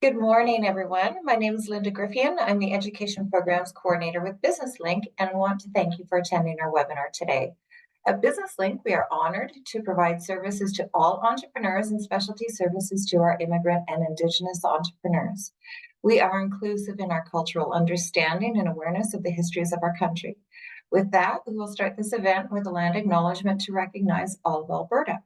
Good morning, everyone. My name is Linda Griffian. I'm the Education Programs Coordinator with BusinessLink and want to thank you for attending our webinar today. At BusinessLink, we are honored to provide services to all entrepreneurs and specialty services to our immigrant and Indigenous entrepreneurs. We are inclusive in our cultural understanding and awareness of the histories of our country. With that, we will start this event with a land acknowledgement to recognize all of Alberta.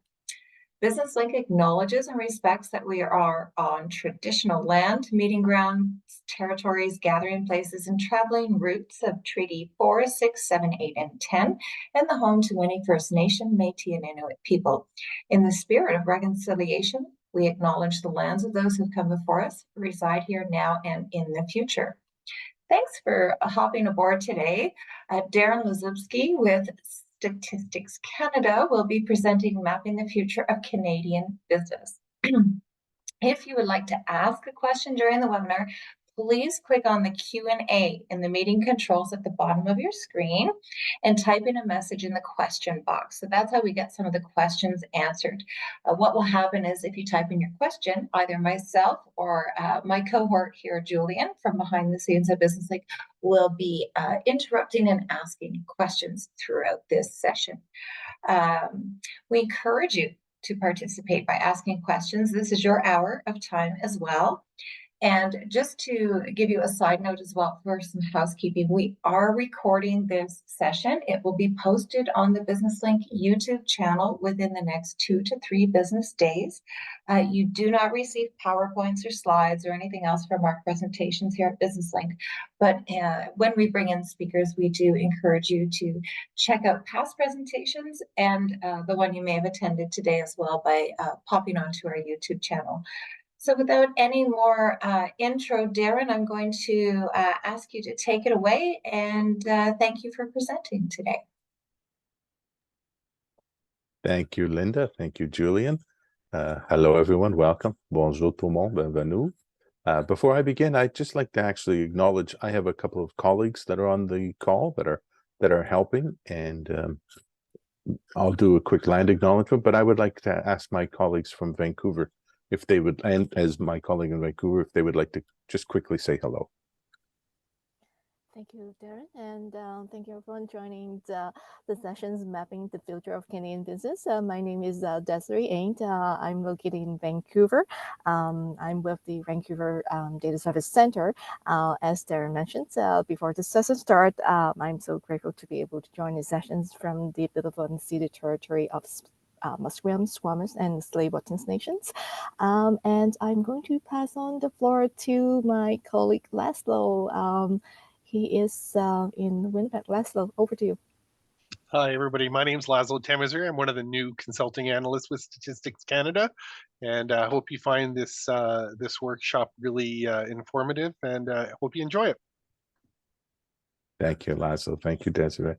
BusinessLink acknowledges and respects that we are on traditional land, meeting grounds, territories, gathering places, and traveling routes of Treaty 4, 6, 7, 8, and 10, and the home to many First Nation, Métis, and Inuit people. In the spirit of reconciliation, we acknowledge the lands of those who've come before us, reside here now and in the future. Thanks for hopping aboard today. Darren Lazubski with Statistics Canada will be presenting Mapping the Future of Canadian Business. If you would like to ask a question during the webinar, please click on the Q&A in the meeting controls at the bottom of your screen and type in a message in the question box. So that's how we get some of the questions answered. What will happen is if you type in your question, either myself or my cohort here, Julian, from behind the scenes at BusinessLink, will be interrupting and asking questions throughout this session. We encourage you to participate by asking questions. This is your hour of time as well. And just to give you a side note as well for some housekeeping, we are recording this session. It will be posted on the BusinessLink YouTube channel within the next 2 to 3 business days. You do not receive PowerPoints or slides or anything else from our presentations here at BusinessLink. But when we bring in speakers, we do encourage you to check out past presentations and the one you may have attended today as well by popping onto our YouTube channel. So without any more intro, Darren, I'm going to ask you to take it away and thank you for presenting today. Thank you, Linda. Thank you, Julian. Hello, everyone. Welcome. Bonjour tout le monde. Bienvenue. Before I begin, I'd just like to actually acknowledge I have a couple of colleagues that are on the call that are helping, and I'll do a quick land acknowledgement, but I would like to ask my colleagues from Vancouver if they would, and as my colleague in Vancouver, if they would like to just quickly say hello. Thank you, Darren, and thank you everyone joining the sessions Mapping the Future of Canadian Business. My name is Desiree Aint. I'm located in Vancouver. I'm with the Vancouver Data Service Center. As Darren mentioned, before the session start, I'm so grateful to be able to join the sessions from the beautiful and ceded territory of Musqueam, Squamish, and Tsleil-Waututh nations. And I'm going to pass on the floor to my colleague Laszlo. He is in Winnipeg. Laszlo, over to you. Hi, everybody. My name is Laszlo Tamizer. I'm one of the new consulting analysts with Statistics Canada, and I hope you find this this workshop really informative, and I hope you enjoy it. Thank you, Laszlo. Thank you, Desiree.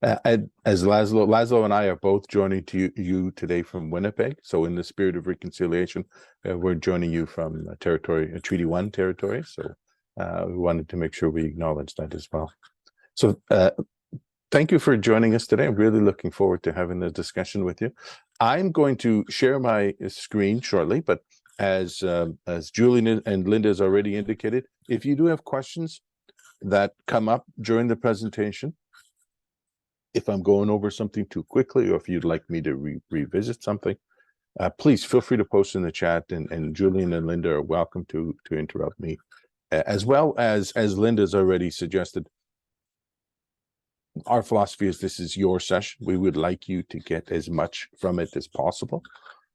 As Laszlo and I are both joining you today from Winnipeg. So in the spirit of reconciliation, we're joining you from Treaty 1 territory. So we wanted to make sure we acknowledge that as well. So thank you for joining us today. I'm really looking forward to having the discussion with you. I'm going to share my screen shortly, but as Julian and Linda has already indicated, if you do have questions that come up during the presentation, if I'm going over something too quickly, or if you'd like me to revisit something, please feel free to post in the chat, and Julian and Linda are welcome to interrupt me. As well as Linda's already suggested, our philosophy is this is your session. We would like you to get as much from it as possible.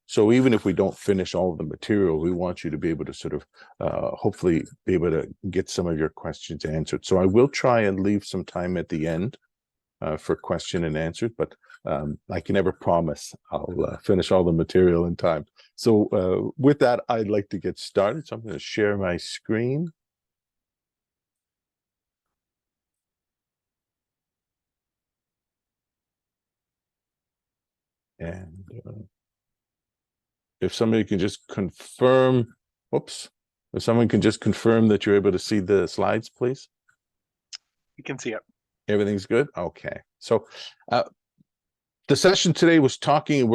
So even if we don't finish all of the material, we want you to be able to sort of hopefully be able to get some of your questions answered. So I will try and leave some time at the end for question and answer, but I can never promise I'll finish all the material in time. So with that, I'd like to get started. So I'm going to share my screen. And if somebody can just confirm, if someone can just confirm that you're able to see the slides, please. You can see it. Everything's good? Okay. So the session today we're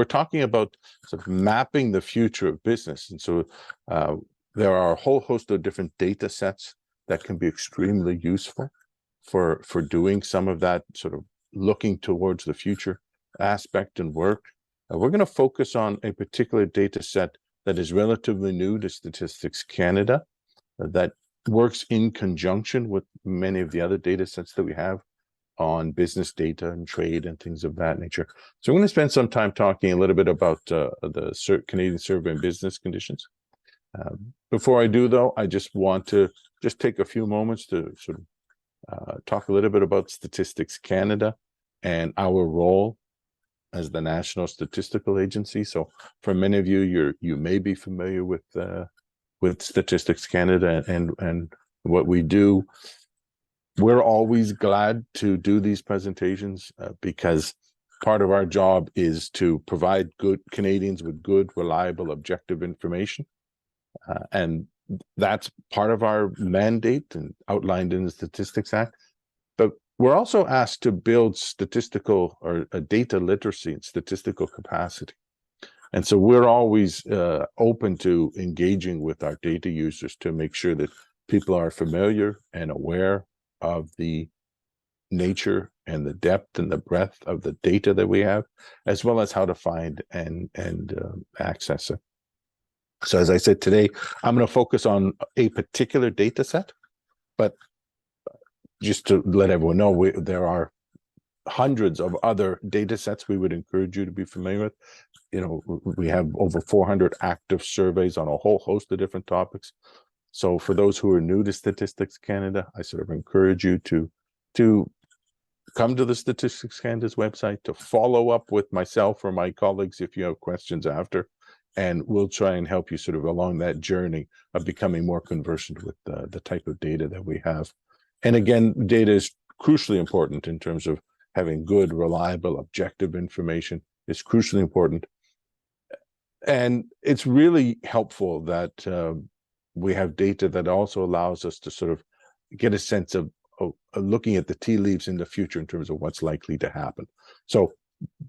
talking about sort of mapping the future of business. And so there are a whole host of different data sets that can be extremely useful for doing some of that sort of looking towards the future aspect and work. We're going to focus on a particular data set that is relatively new to Statistics Canada, that works in conjunction with many of the other data sets that we have on business data and trade and things of that nature. So I'm going to spend some time talking a little bit about the Canadian Survey and Business Conditions. Before I do, though, I just want to take a few moments to sort of talk a little bit about Statistics Canada and our role as the National Statistical Agency. So for many of you, you may be familiar with Statistics Canada and what we do. We're always glad to do these presentations because part of our job is to provide good Canadians with good, reliable, objective information. And that's part of our mandate and outlined in the Statistics Act. But we're also asked to build statistical or data literacy and statistical capacity. And so we're always open to engaging with our data users to make sure that people are familiar and aware of the nature and the depth and the breadth of the data that we have, as well as how to find and access it. So as I said today, I'm going to focus on a particular data set, but just to let everyone know, there are hundreds of other data sets we would encourage you to be familiar with. You know, we have over 400 active surveys on a whole host of different topics. So for those who are new to Statistics Canada, I sort of encourage you to come to the Statistics Canada's website, to follow up with myself or my colleagues if you have questions after, and we'll try and help you sort of along that journey of becoming more conversant with the type of data that we have. And again, data is crucially important in terms of having good, reliable, objective information. It's crucially important. And it's really helpful that we have data that also allows us to sort of get a sense of looking at the tea leaves in the future in terms of what's likely to happen. So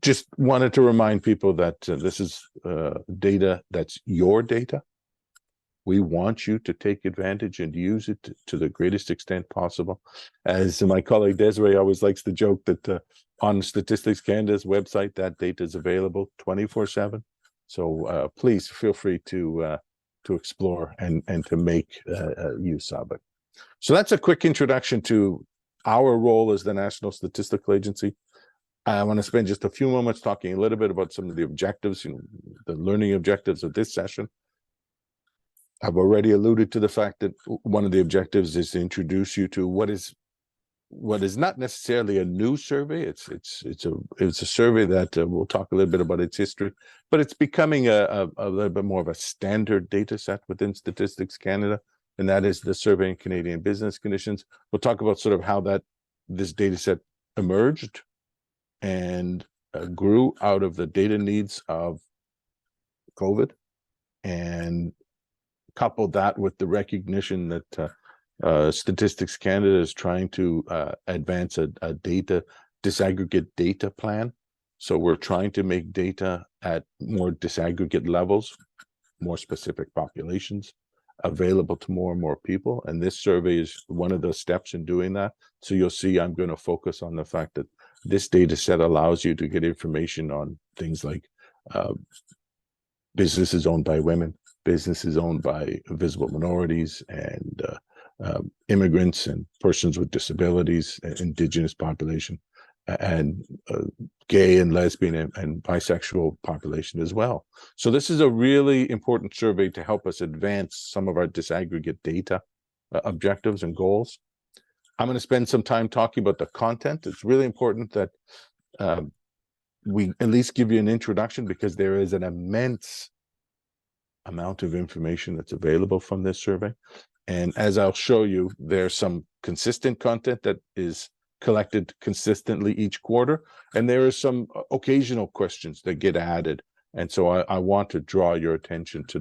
just wanted to remind people that this is data that's your data. We want you to take advantage and use it to the greatest extent possible. As my colleague Desiree always likes to joke that on Statistics Canada's website, that data is available 24/7. So please feel free to explore and to make use of it. So that's a quick introduction to our role as the National Statistical Agency. I want to spend just a few moments talking a little bit about some of the objectives, the learning objectives of this session. I've already alluded to the fact that one of the objectives is to introduce you to what is not necessarily a new survey. It's a survey that we'll talk a little bit about its history, but it's becoming a little bit more of a standard data set within Statistics Canada, and that is the Survey in Canadian Business Conditions. We'll talk about sort of how this data set emerged and grew out of the data needs of COVID, and couple that with the recognition that Statistics Canada is trying to advance a disaggregate data plan. So we're trying to make data at more disaggregate levels, more specific populations, available to more and more people. And this survey is one of the steps in doing that. So you'll see I'm going to focus on the fact that this data set allows you to get information on things like businesses owned by women, businesses owned by visible minorities, and immigrants and persons with disabilities, Indigenous population, and gay and lesbian and bisexual population as well. So this is a really important survey to help us advance some of our disaggregate data objectives and goals. I'm going to spend some time talking about the content. It's really important that we at least give you an introduction, because there is an immense amount of information that's available from this survey. And as I'll show you, there's some consistent content that is collected consistently each quarter, and there is some occasional questions that get added. And so I want to draw your attention to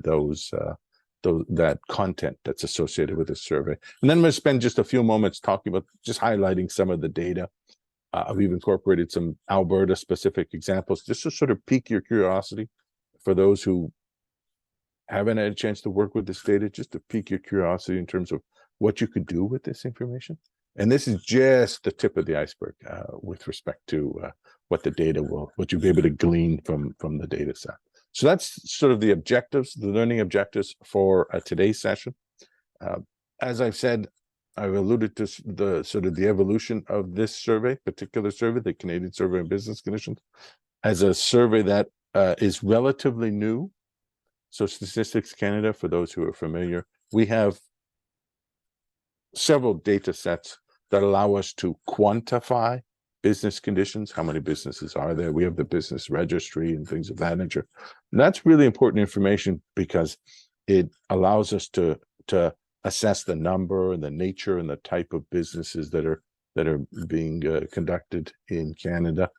that content that's associated with this survey. And then I'm going to spend just a few moments talking about just highlighting some of the data. We've incorporated some Alberta specific examples just to sort of pique your curiosity for those who haven't had a chance to work with this data, just to pique your curiosity in terms of what you could do with this information. And this is just the tip of the iceberg with respect to what the data what you'll be able to glean from the data set. So that's sort of the objectives, the learning objectives for today's session. As I've said, I've alluded to the sort of the evolution of this survey, particular survey, the Canadian Survey on Business Conditions, as a survey that is relatively new. So Statistics Canada, for those who are familiar, we have several data sets that allow us to quantify business conditions. How many businesses are there? We have the business registry and things of that nature. And that's really important information because it allows us to assess the number and the nature and the type of businesses that are being conducted in Canada.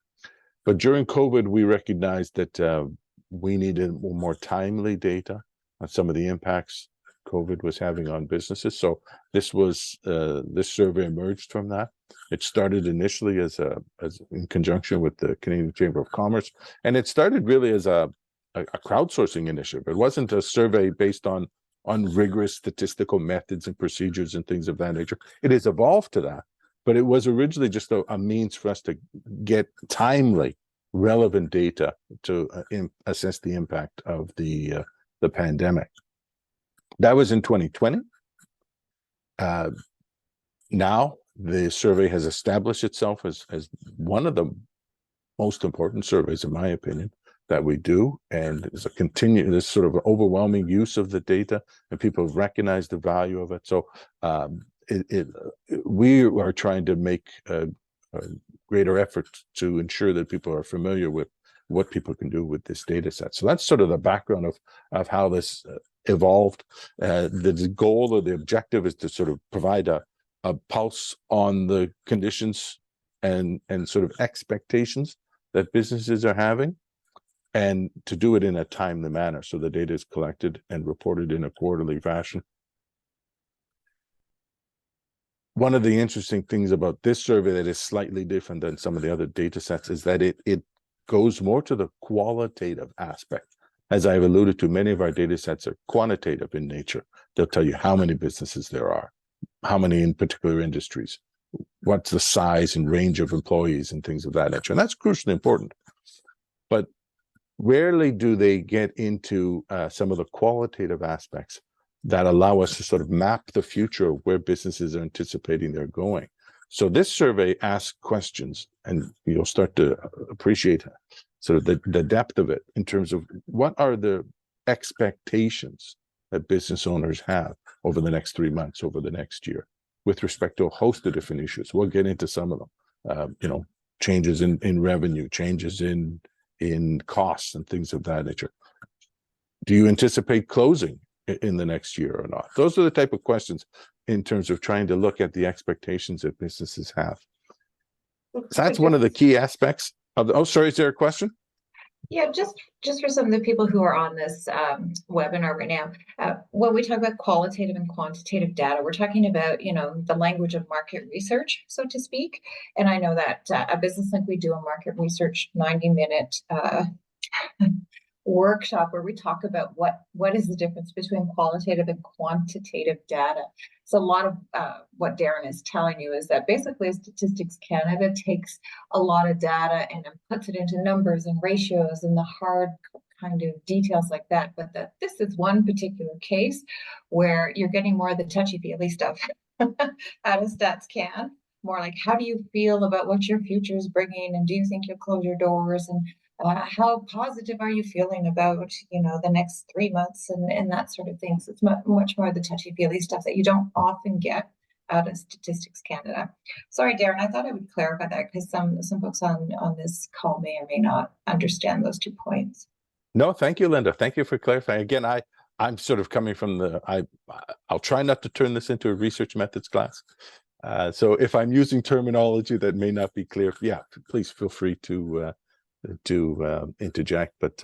But during COVID, we recognized that we needed more timely data on some of the impacts COVID was having on businesses. So this survey emerged from that. It started initially as in conjunction with the Canadian Chamber of Commerce, and it started really as a crowdsourcing initiative. It wasn't a survey based on rigorous statistical methods and procedures and things of that nature. It has evolved to that, but it was originally just a means for us to get timely, relevant data to assess the impact of the pandemic. That was in 2020. Now the survey has established itself as one of the most important surveys, in my opinion, that we do, and there's this sort of overwhelming use of the data, and people recognize the value of it. So we are trying to make a greater effort to ensure that people are familiar with what people can do with this data set. So that's sort of the background of how this evolved. The goal or the objective is to sort of provide a pulse on the conditions and sort of expectations that businesses are having, and to do it in a timely manner. So the data is collected and reported in a quarterly fashion. One of the interesting things about this survey that is slightly different than some of the other data sets is that it goes more to the qualitative aspect. As I've alluded to, many of our data sets are quantitative in nature. They'll tell you how many businesses there are, how many in particular industries, what's the size and range of employees and things of that nature. And that's crucially important. But rarely do they get into some of the qualitative aspects that allow us to sort of map the future of where businesses are anticipating they're going. So this survey asks questions, and you'll start to appreciate sort of the depth of it in terms of what are the expectations that business owners have over the next 3 months, over the next year, with respect to a host of different issues. We'll get into some of them, changes in revenue, changes in costs and things of that nature. Do you anticipate closing in the next year or not? Those are the type of questions in terms of trying to look at the expectations that businesses have. So that's one of the key aspects of the, oh, sorry, is there a question? Yeah, just for some of the people who are on this webinar right now, when we talk about qualitative and quantitative data, we're talking about, the language of market research, so to speak. And I know that at Business Link, we do a market research 90-minute workshop where we talk about what is the difference between qualitative and quantitative data. So a lot of what Darren is telling you is that basically Statistics Canada takes a lot of data and puts it into numbers and ratios and the hard kind of details like that, but that this is one particular case where you're getting more of the touchy-feely stuff out of Stats Can. More like, how do you feel about what your future is bringing, and do you think you'll close your doors, and how positive are you feeling about, the next 3 months and that sort of thing. So it's much more the touchy-feely stuff that you don't often get out of Statistics Canada. Sorry, Darren, I thought I would clarify that because some folks on this call may or may not understand those 2 points. No, thank you, Linda. Thank you for clarifying. Again, I'm sort of coming from I'll try not to turn this into a research methods class. So if I'm using terminology that may not be clear, yeah, please feel free to interject. But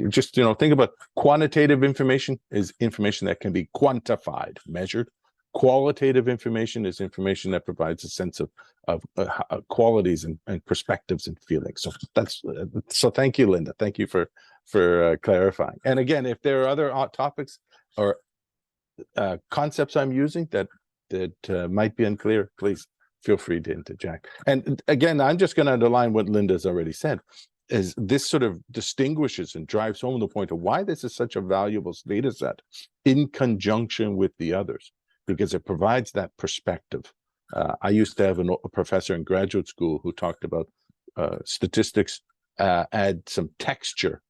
just think about quantitative information is information that can be quantified, measured. Qualitative information is information that provides a sense of qualities and perspectives and feelings. So so thank you, Linda. Thank you for clarifying. And again, if there are other topics or concepts I'm using that might be unclear, please feel free to interject. And again, I'm just going to underline what Linda's already said, is this sort of distinguishes and drives home the point of why this is such a valuable data set in conjunction with the others, because it provides that perspective. I used to have a professor in graduate school who talked about statistics add some texture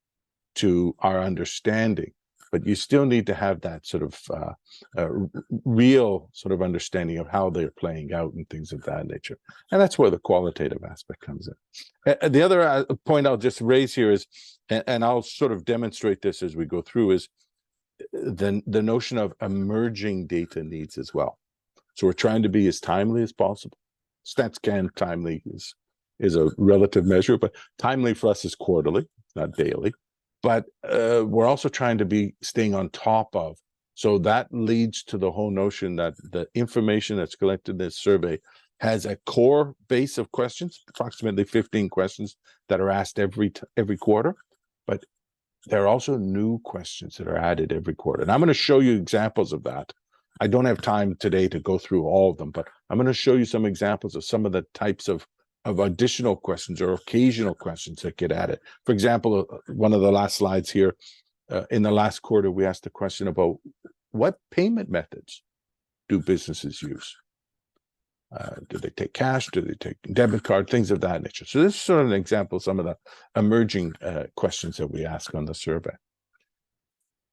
to our understanding, but you still need to have that sort of real sort of understanding of how they're playing out and things of that nature. And that's where the qualitative aspect comes in. The other point I'll just raise here is, and I'll sort of demonstrate this as we go through, is the notion of emerging data needs as well. So we're trying to be as timely as possible. StatsCan timely is a relative measure, but timely for us is quarterly, not daily. But we're also trying to be staying on top of. So that leads to the whole notion that the information that's collected in this survey has a core base of questions, approximately 15 questions that are asked every quarter. But there are also new questions that are added every quarter. And I'm going to show you examples of that. I don't have time today to go through all of them, but I'm going to show you some examples of some of the types of additional questions or occasional questions that get added. For example, one of the last slides here, in the last quarter, we asked a question about what payment methods do businesses use? Do they take cash? Do they take debit card? Things of that nature. So this is sort of an example of some of the emerging questions that we ask on the survey.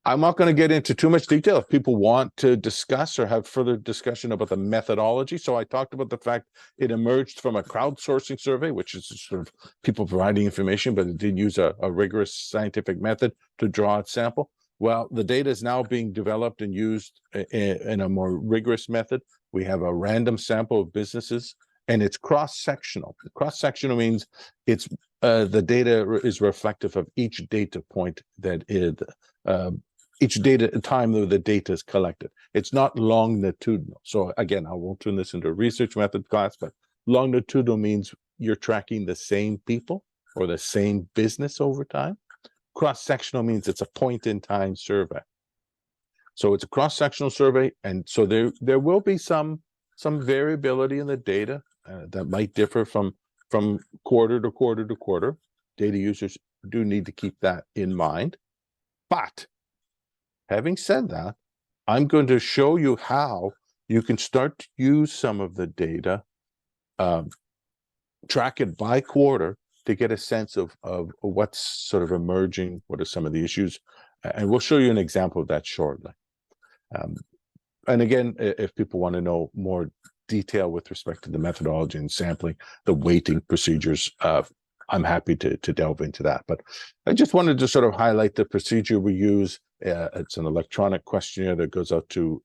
I'm not going to get into too much detail if people want to discuss or have further discussion about the methodology. So I talked about the fact it emerged from a crowdsourcing survey, which is sort of people providing information, but it did use a rigorous scientific method to draw its sample. Well, the data is now being developed and used in a more rigorous method. We have a random sample of businesses, and it's cross-sectional. Cross-sectional means it's the data is reflective of each data point that is each data time that the data is collected. It's not longitudinal. So again, I won't turn this into a research method class, but longitudinal means you're tracking the same people or the same business over time. Cross-sectional means it's a point-in-time survey. So it's a cross-sectional survey, and so there will be some variability in the data that might differ from quarter to quarter to quarter. Data users do need to keep that in mind. But having said that, I'm going to show you how you can start to use some of the data, track it by quarter to get a sense of what's sort of emerging, what are some of the issues, and we'll show you an example of that shortly. And again, if people want to know more detail with respect to the methodology and sampling, the weighting procedures, I'm happy to delve into that. But I just wanted to sort of highlight the procedure we use. It's an electronic questionnaire that goes out to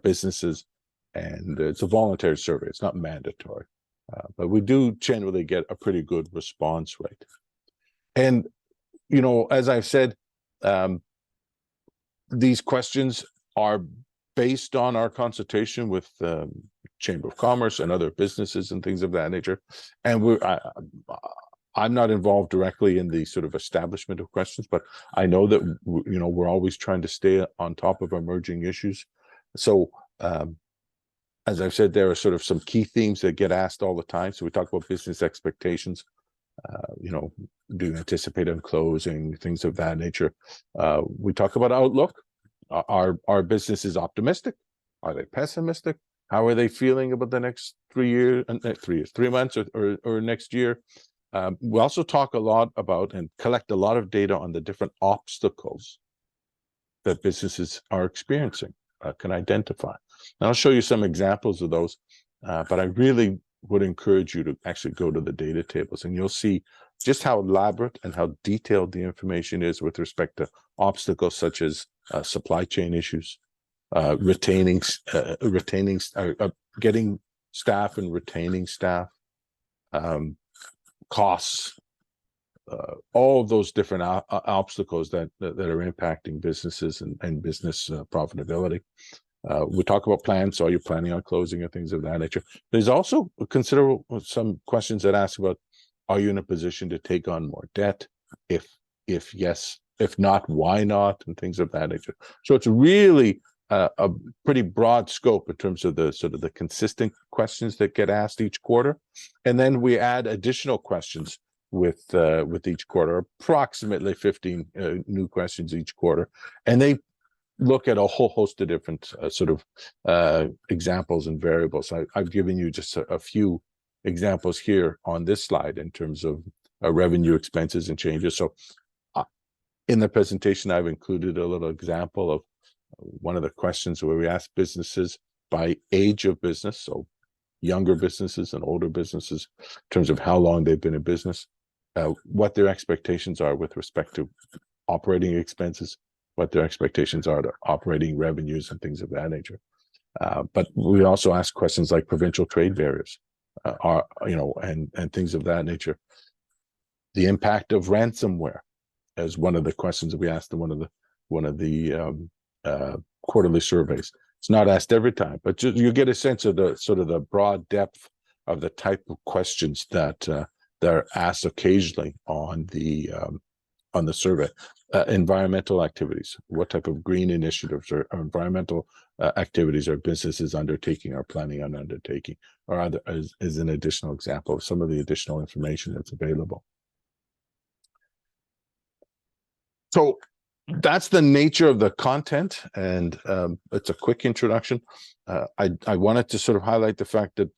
businesses, and it's a voluntary survey. It's not mandatory, but we do generally get a pretty good response rate. And, you know, as I've said, these questions are based on our consultation with Chamber of Commerce and other businesses and things of that nature. And I'm not involved directly in the sort of establishment of questions, but I know that, you know, we're always trying to stay on top of emerging issues. So as I've said, there are sort of some key themes that get asked all the time. So we talk about business expectations, you know, do you anticipate them closing, things of that nature. We talk about outlook. Our business is optimistic. Are they pessimistic? How are they feeling about the next 3 months or next year? We also talk a lot about and collect a lot of data on the different obstacles that businesses are experiencing, can identify. And I'll show you some examples of those, but I really would encourage you to actually go to the data tables, and you'll see just how elaborate and how detailed the information is with respect to obstacles such as supply chain issues, getting staff and retaining staff, costs, all of those different obstacles that are impacting businesses and business profitability. We talk about plans. So are you planning on closing or things of that nature? There's also considerable some questions that ask about, are you in a position to take on more debt? If If yes, if not, why not, and things of that nature. So it's really a pretty broad scope in terms of the sort of the consistent questions that get asked each quarter, and then we add additional questions with each quarter, approximately 15 new questions each quarter, and they look at a whole host of different examples and variables. I've given you just a few examples here on this slide in terms of revenue, expenses, and changes. So in the presentation, I've included a little example of one of the questions where we ask businesses by age of business, so younger businesses and older businesses, in terms of how long they've been in business, what their expectations are with respect to operating expenses, what their expectations are to operating revenues and things of that nature. But we also ask questions like provincial trade barriers, and things of that nature. The impact of ransomware as one of the questions that we asked in one of the quarterly surveys. It's not asked every time, but you get a sense of the sort of the broad depth of the type of questions that are asked occasionally on the survey. Environmental activities. What type of green initiatives or environmental activities are businesses undertaking or planning on undertaking, or other as an additional example of some of the additional information that's available. So that's the nature of the content, and it's a quick introduction. I wanted to sort of highlight the fact that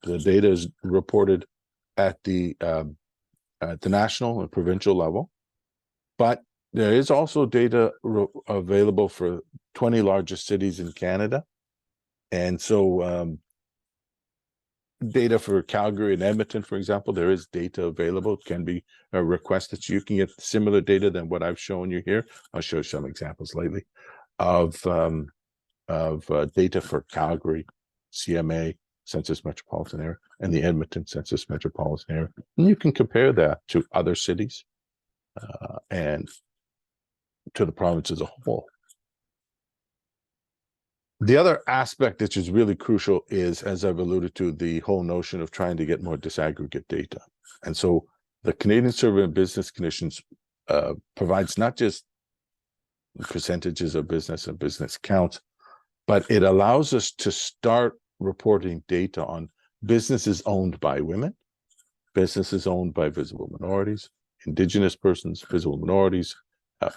the data is reported at the national and provincial level, but there is also data available for 20 largest cities in Canada. And so data for Calgary and Edmonton, for example, there is data available. It can be requested. So you can get similar data than what I've shown you here. I'll show you some examples lately of data for Calgary, CMA, Census Metropolitan Area, and the Edmonton Census Metropolitan Area. And you can compare that to other cities and to the province as a whole. The other aspect which is really crucial is, as I've alluded to, the whole notion of trying to get more disaggregate data. And so the Canadian Survey of Business Conditions provides not just percentages of business and business counts, but it allows us to start reporting data on businesses owned by women, businesses owned by visible minorities, Indigenous persons, visible minorities,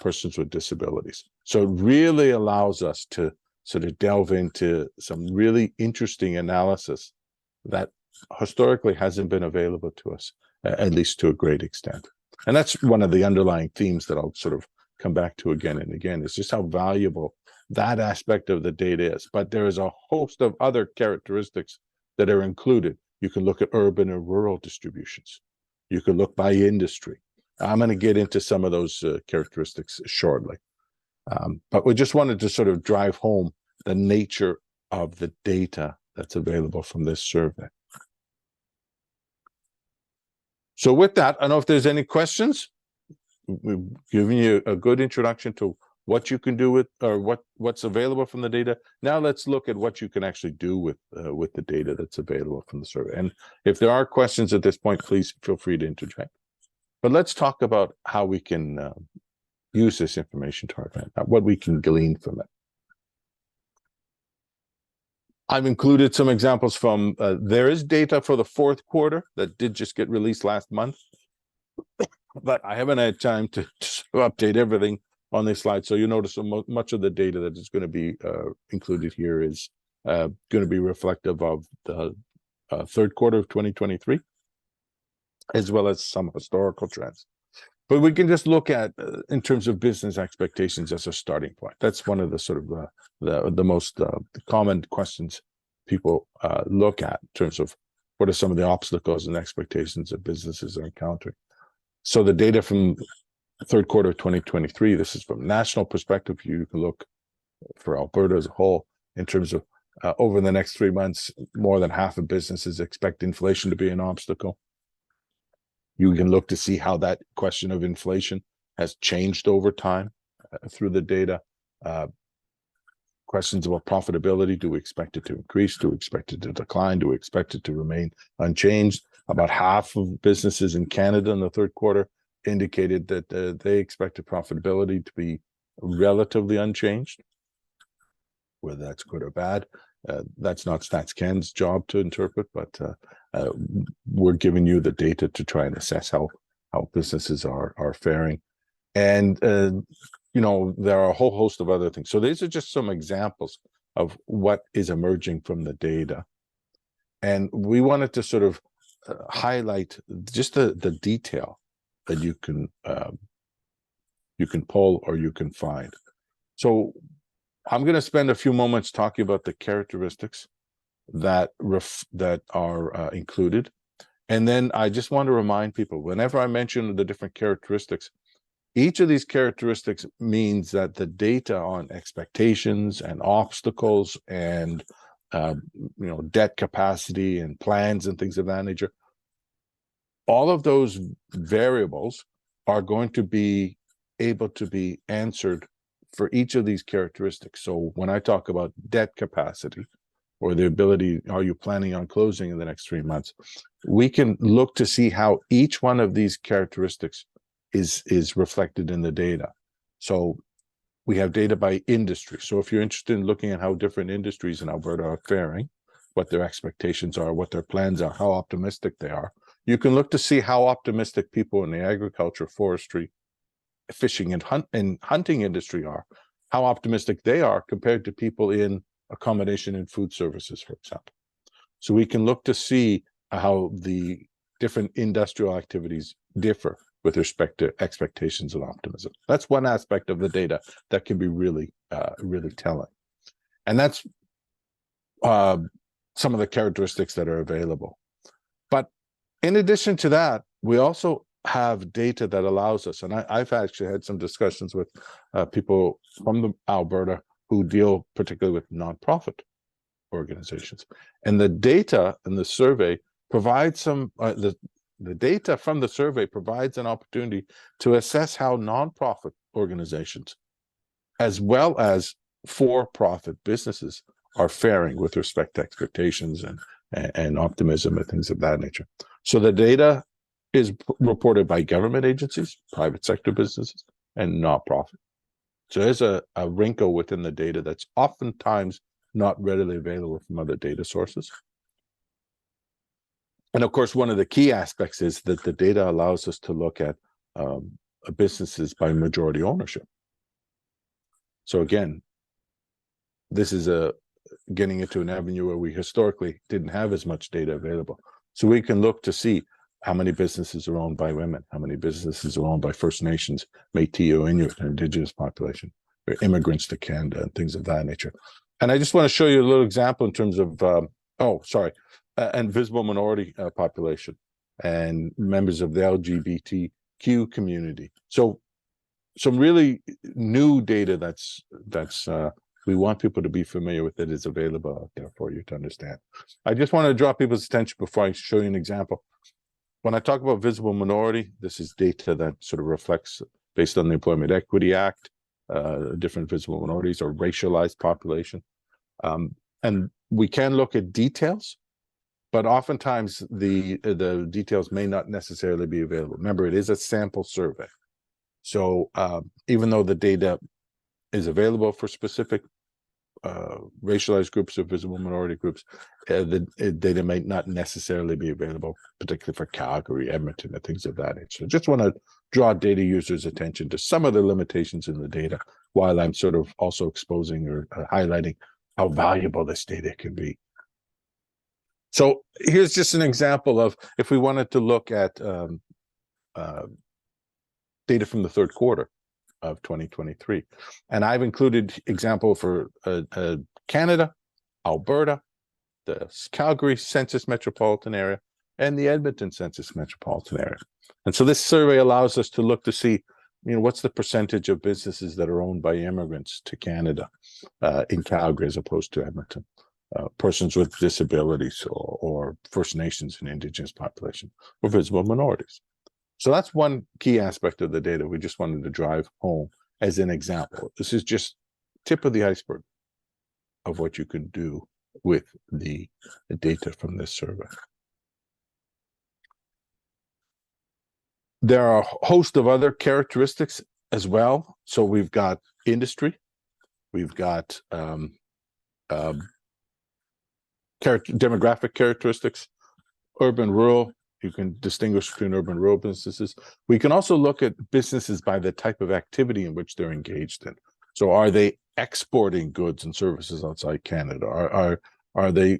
persons with disabilities. So it really allows us to sort of delve into some really interesting analysis that historically hasn't been available to us, at least to a great extent. And that's one of the underlying themes that I'll sort of come back to again and again, is just how valuable that aspect of the data is. But there is a host of other characteristics that are included. You can look at urban and rural distributions. You can look by industry. I'm going to get into some of those characteristics shortly. But we just wanted to sort of drive home the nature of the data that's available from this survey. So with that, I don't know if there's any questions. We've given you a good introduction to what you can do with, or what's available from the data. Now let's look at what you can actually do with the data that's available from the survey. And if there are questions at this point, please feel free to interject. But let's talk about how we can use this information to our advantage, what we can glean from it. I've included some examples from, there is data for the fourth quarter that did just get released last month, but I haven't had time to update everything on this slide. So you notice much of the data that is going to be included here is going to be reflective of the third quarter of 2023, as well as some historical trends. But we can just look at, in terms of business expectations as a starting point. That's one of the sort of the most common questions people look at in terms of what are some of the obstacles and expectations that businesses are encountering. So the data from the third quarter of 2023, this is from national perspective. You can look for Alberta as a whole in terms of over the next 3 months, more than half of businesses expect inflation to be an obstacle. You can look to see how that question of inflation has changed over time through the data. Questions about profitability. Do we expect it to increase? Do we expect it to decline? Do we expect it to remain unchanged? About half of businesses in Canada in the third quarter indicated that they expected profitability to be relatively unchanged. Whether that's good or bad, that's not StatsCan's job to interpret, but we're giving you the data to try and assess how businesses are faring. And you know, there are a whole host of other things. So these are just some examples of what is emerging from the data. And we wanted to sort of highlight just the detail that you can pull or you can find. So I'm going to spend a few moments talking about the characteristics that are included. And then I just want to remind people, whenever I mention the different characteristics, each of these characteristics means that the data on expectations and obstacles and you know, debt capacity and plans and things of that nature, all of those variables are going to be able to be answered for each of these characteristics. So when I talk about debt capacity or the ability, are you planning on closing in the next 3 months? We can look to see how each one of these characteristics is reflected in the data. So we have data by industry. So if you're interested in looking at how different industries in Alberta are faring, what their expectations are, what their plans are, how optimistic they are, you can look to see how optimistic people in the agriculture, forestry, fishing and hunting industry are, how optimistic they are compared to people in accommodation and food services, for example. So we can look to see how the different industrial activities differ with respect to expectations and optimism. That's one aspect of the data that can be really, really telling. And that's some of the characteristics that are available. But in addition to that, we also have data that allows us, and I've actually had some discussions with people from Alberta who deal particularly with nonprofit organizations. And the data in the survey provides some, the data from the survey provides an opportunity to assess how nonprofit organizations, as well as for-profit businesses, are faring with respect to expectations and optimism and things of that nature. So the data is reported by government agencies, private sector businesses, and nonprofit. So there's a wrinkle within the data that's oftentimes not readily available from other data sources. And of course, one of the key aspects is that the data allows us to look at businesses by majority ownership. So again, this is getting into an avenue where we historically didn't have as much data available. So we can look to see how many businesses are owned by women, how many businesses are owned by First Nations, Métis or Inuit, and Indigenous population, or immigrants to Canada and things of that nature. And I just want to show you a little example in terms of, and visible minority population and members of the LGBTQ community. So some really new data that's we want people to be familiar with, it is available out there for you to understand. I just want to draw people's attention before I show you an example. When I talk about visible minority, this is data that sort of reflects, based on the Employment Equity Act, different visible minorities or racialized population. And we can look at details, but oftentimes the details may not necessarily be available. Remember, it is a sample survey. So even though the data is available for specific racialized groups or visible minority groups, the data may not necessarily be available, particularly for Calgary, Edmonton, and things of that nature. So just want to draw data users' attention to some of the limitations in the data, while I'm sort of also exposing or highlighting how valuable this data can be. So here's just an example of, if we wanted to look at data from the third quarter of 2023. And I've included example for Canada, Alberta, the Calgary Census Metropolitan Area, and the Edmonton Census Metropolitan Area. And so this survey allows us to look to see, what's the percentage of businesses that are owned by immigrants to Canada in Calgary as opposed to Edmonton, persons with disabilities or First Nations and Indigenous population, or visible minorities. So that's one key aspect of the data we just wanted to drive home as an example. This is just tip of the iceberg of what you can do with the data from this survey. There are a host of other characteristics as well. So we've got industry, we've got demographic characteristics, urban, rural. You can distinguish between urban and rural businesses. We can also look at businesses by the type of activity in which they're engaged in. So are they exporting goods and services outside Canada? Are they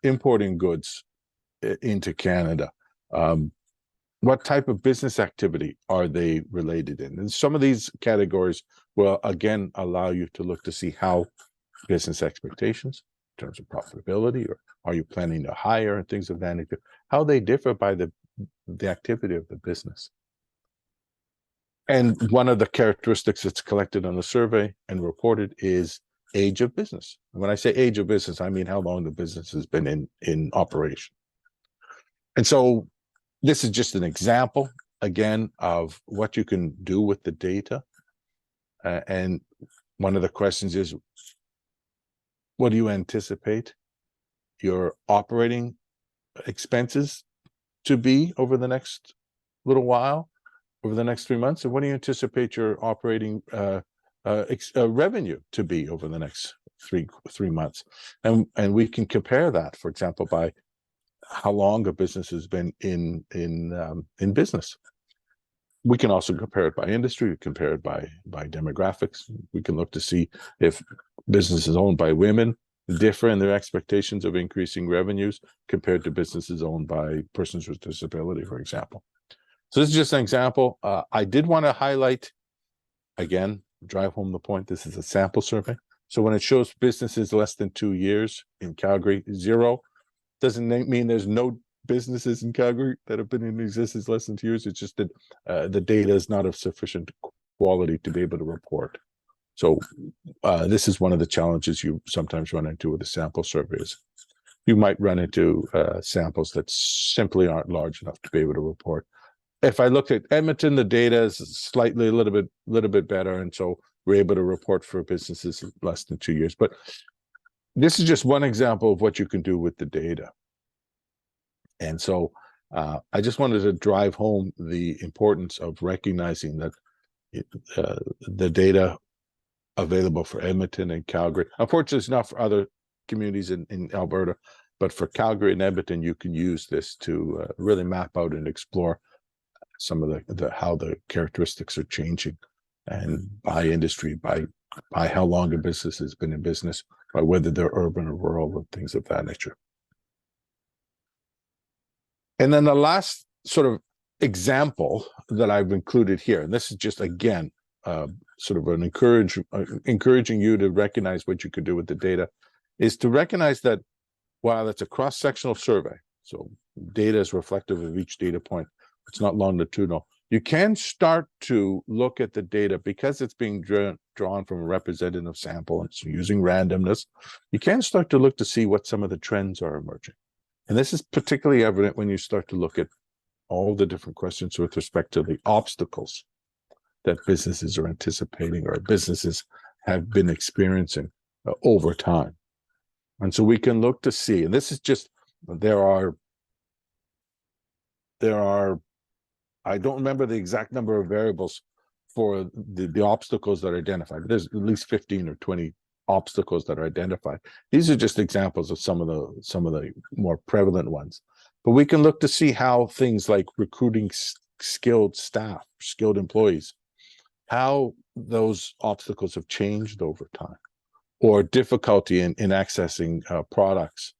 importing goods into Canada? What type of business activity are they related in? And some of these categories will again allow you to look to see how business expectations in terms of profitability, or are you planning to hire and things of that nature, how they differ by the activity of the business. And one of the characteristics that's collected on the survey and reported is age of business. And when I say age of business, I mean how long the business has been in operation. And so this is just an example, again, of what you can do with the data. And one of the questions is, what do you anticipate your operating expenses to be over the next little while, over the next 3 months? And what do you anticipate your operating revenue to be over the next three months? And we can compare that, for example, by how long a business has been in business. We can also compare it by industry, we compare it by demographics. We can look to see if businesses owned by women differ in their expectations of increasing revenues compared to businesses owned by persons with disability, for example. So this is just an example. I did want to highlight, again, drive home the point, this is a sample survey. So when it shows businesses less than 2 years in Calgary, 0, doesn't mean there's no businesses in Calgary that have been in existence less than 2 years. It's just that the data is not of sufficient quality to be able to report. So this is one of the challenges you sometimes run into with the sample surveys. You might run into samples that simply aren't large enough to be able to report. If I look at Edmonton, the data is slightly a little bit better, and so we're able to report for businesses less than 2 years. But this is just one example of what you can do with the data. And so I just wanted to drive home the importance of recognizing that the data available for Edmonton and Calgary, unfortunately it's not for other communities in Alberta, but for Calgary and Edmonton, you can use this to really map out and explore some of how the characteristics are changing, and by industry, by how long a business has been in business, by whether they're urban or rural, and things of that nature. And then the last sort of example that I've included here, and this is just, again, sort of an encouraging you to recognize what you could do with the data, is to recognize that while it's a cross-sectional survey, so data is reflective of each data point, it's not longitudinal, you can start to look at the data because it's being drawn from a representative sample, and so using randomness, you can start to look to see what some of the trends are emerging. And this is particularly evident when you start to look at all the different questions with respect to the obstacles that businesses are anticipating or businesses have been experiencing over time. And so we can look to see, and this is just, there are, I don't remember the exact number of variables for the obstacles that are identified, but there's at least 15 or 20 obstacles that are identified. These are just examples of some of the more prevalent ones. But we can look to see how things like recruiting skilled staff, skilled employees, how those obstacles have changed over time, or difficulty in accessing products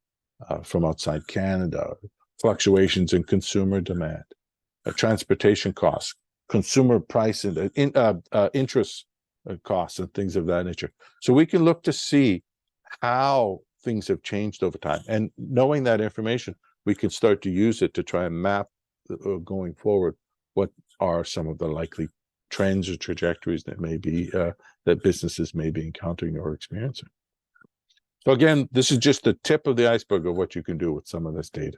from outside Canada, fluctuations in consumer demand, transportation costs, consumer price and interest costs, and things of that nature. So we can look to see how things have changed over time. And knowing that information, we can start to use it to try and map going forward what are some of the likely trends or trajectories that may be that businesses may be encountering or experiencing. So again, this is just the tip of the iceberg of what you can do with some of this data.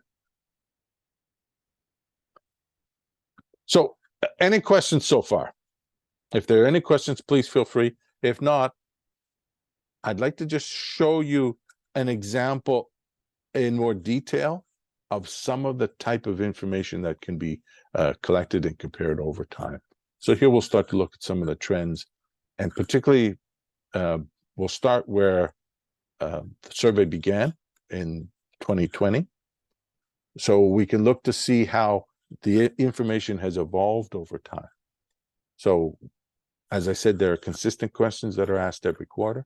So any questions so far? If there are any questions, please feel free. If not, I'd like to just show you an example in more detail of some of the type of information that can be collected and compared over time. So here we'll start to look at some of the trends, and particularly we'll start where the survey began in 2020. So we can look to see how the information has evolved over time. So as I said, there are consistent questions that are asked every quarter,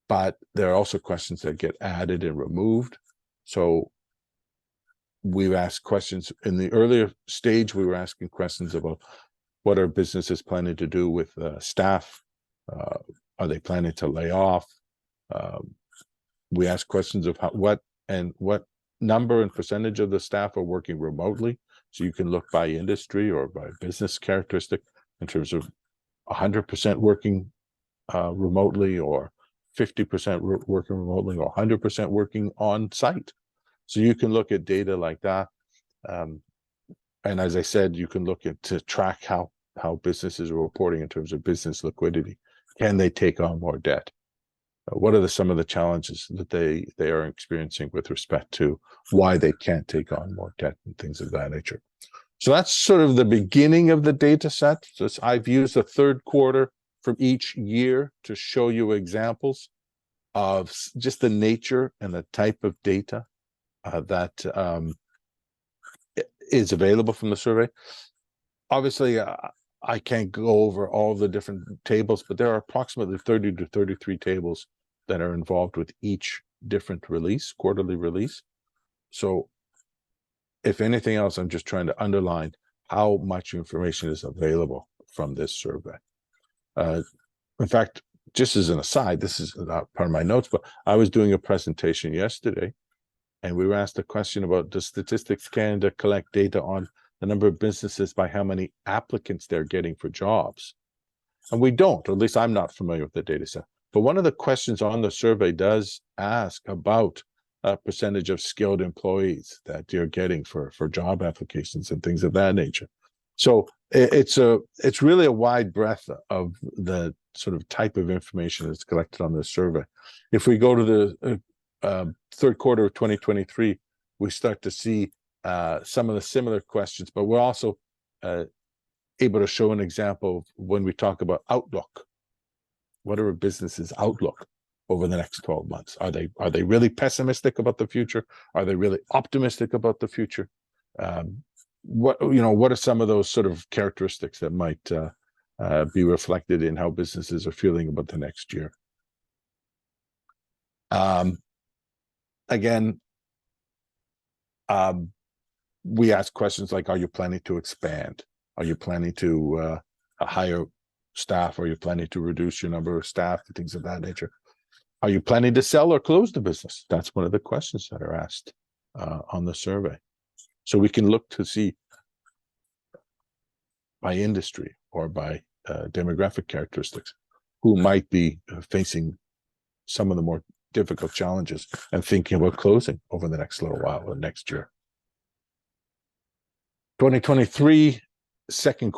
but there are also questions that get added and removed. So we've asked questions in the earlier stage. We were asking questions about what are businesses planning to do with staff? Are they planning to lay off? We asked questions of what number and percentage of the staff are working remotely. So you can look by industry or by business characteristic in terms of 100% working remotely, or 50% working remotely, or 100% working on site. So you can look at data like that. And as I said, you can look at to track how businesses are reporting in terms of business liquidity. Can they take on more debt? What are some of the challenges that they are experiencing with respect to why they can't take on more debt and things of that nature? So that's sort of the beginning of the data set. So I've used the third quarter from each year to show you examples of just the nature and the type of data that is available from the survey. Obviously, I can't go over all the different tables, but there are approximately 30 to 33 tables that are involved with each different release, quarterly release. So if anything else, I'm just trying to underline how much information is available from this survey. In fact, just as an aside, this is not part of my notes, but I was doing a presentation yesterday, and we were asked a question about, does Statistics Canada collect data on the number of businesses by how many applicants they're getting for jobs? And we don't, or at least I'm not familiar with the data set. But one of the questions on the survey does ask about a percentage of skilled employees that you're getting for job applications and things of that nature. So it's really a wide breadth of the sort of type of information that's collected on this survey. If we go to the third quarter of 2023, we start to see some of the similar questions, but we're also able to show an example of when we talk about outlook. What are a business's outlook over the next 12 months? Are they really pessimistic about the future? Are they really optimistic about the future? What are some of those sort of characteristics that might be reflected in how businesses are feeling about the next year? Again, we ask questions like, are you planning to expand? Are you planning to hire staff? Are you planning to reduce your number of staff and things of that nature? Are you planning to sell or close the business? That's one of the questions that are asked on the survey. So we can look to see by industry or by demographic characteristics who might be facing some of the more difficult challenges and thinking about closing over the next little while or next year. 2023 third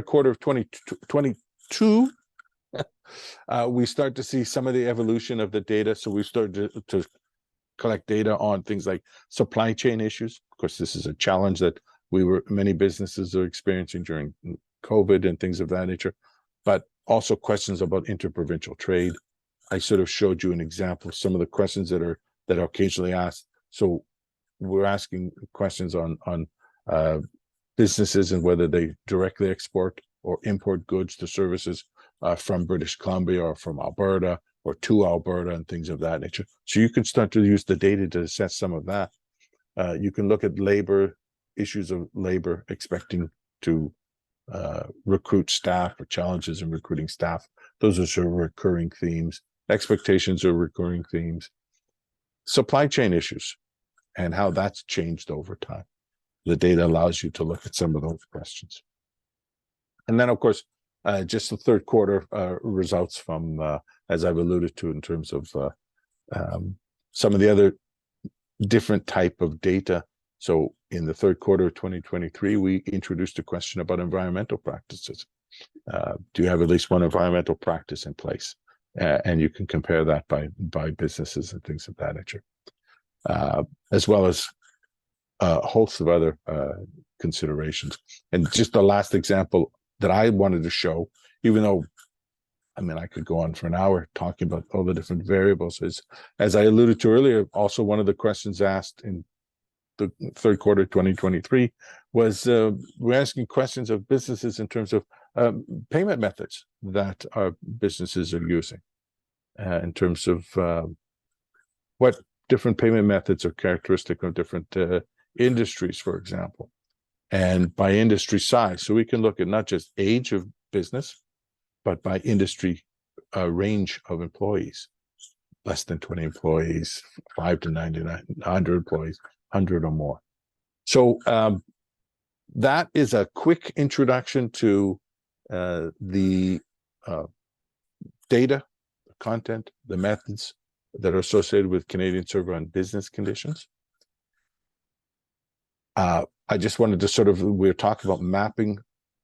quarter of 2022, we start to see some of the evolution of the data. So we started to collect data on things like supply chain issues. Of course, this is a challenge that many businesses are experiencing during COVID and things of that nature, but also questions about interprovincial trade. I sort of showed you an example of some of the questions that are occasionally asked. So we're asking questions on businesses and whether they directly export or import goods to services from British Columbia or from Alberta or to Alberta and things of that nature. So you can start to use the data to assess some of that. You can look at issues of labor, expecting to recruit staff or challenges in recruiting staff. Those are sort of recurring themes. Expectations are recurring themes. Supply chain issues and how that's changed over time. The data allows you to look at some of those questions. And then, of course, just the third quarter results from, as I've alluded to, in terms of some of the other different type of data. So in the third quarter of 2023, we introduced a question about environmental practices. Do you have at least one environmental practice in place? And you can compare that by businesses and things of that nature. as well as a host of other considerations. And just the last example that I wanted to show, even though, I mean, I could go on for an hour talking about all the different variables, is, as I alluded to earlier, also one of the questions asked in the third quarter 2023 was we're asking questions of businesses in terms of payment methods that our businesses are using, in terms of what different payment methods are characteristic of different industries, for example, and by industry size. So we can look at not just age of business, but by industry range of employees, less than 20 employees, 5 to 99, 100 employees, 100 or more. So that is a quick introduction to the data, the content, the methods that are associated with Canadian Survey on Business Conditions. I just wanted to sort of, we're talking about mapping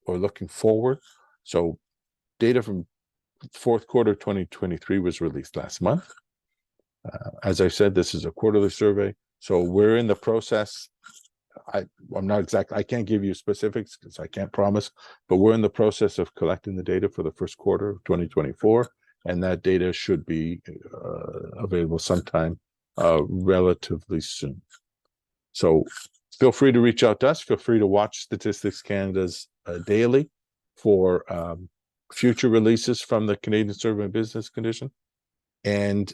or looking forward. So data from fourth quarter 2023 was released last month. As I said, this is a quarterly survey. So we're in the process. I'm not exact. I can't give you specifics because I can't promise, but we're in the process of collecting the data for the first quarter of 2024. And that data should be available sometime relatively soon. So feel free to reach out to us. Feel free to watch Statistics Canada's daily for future releases from the Canadian Survey on Business Condition. And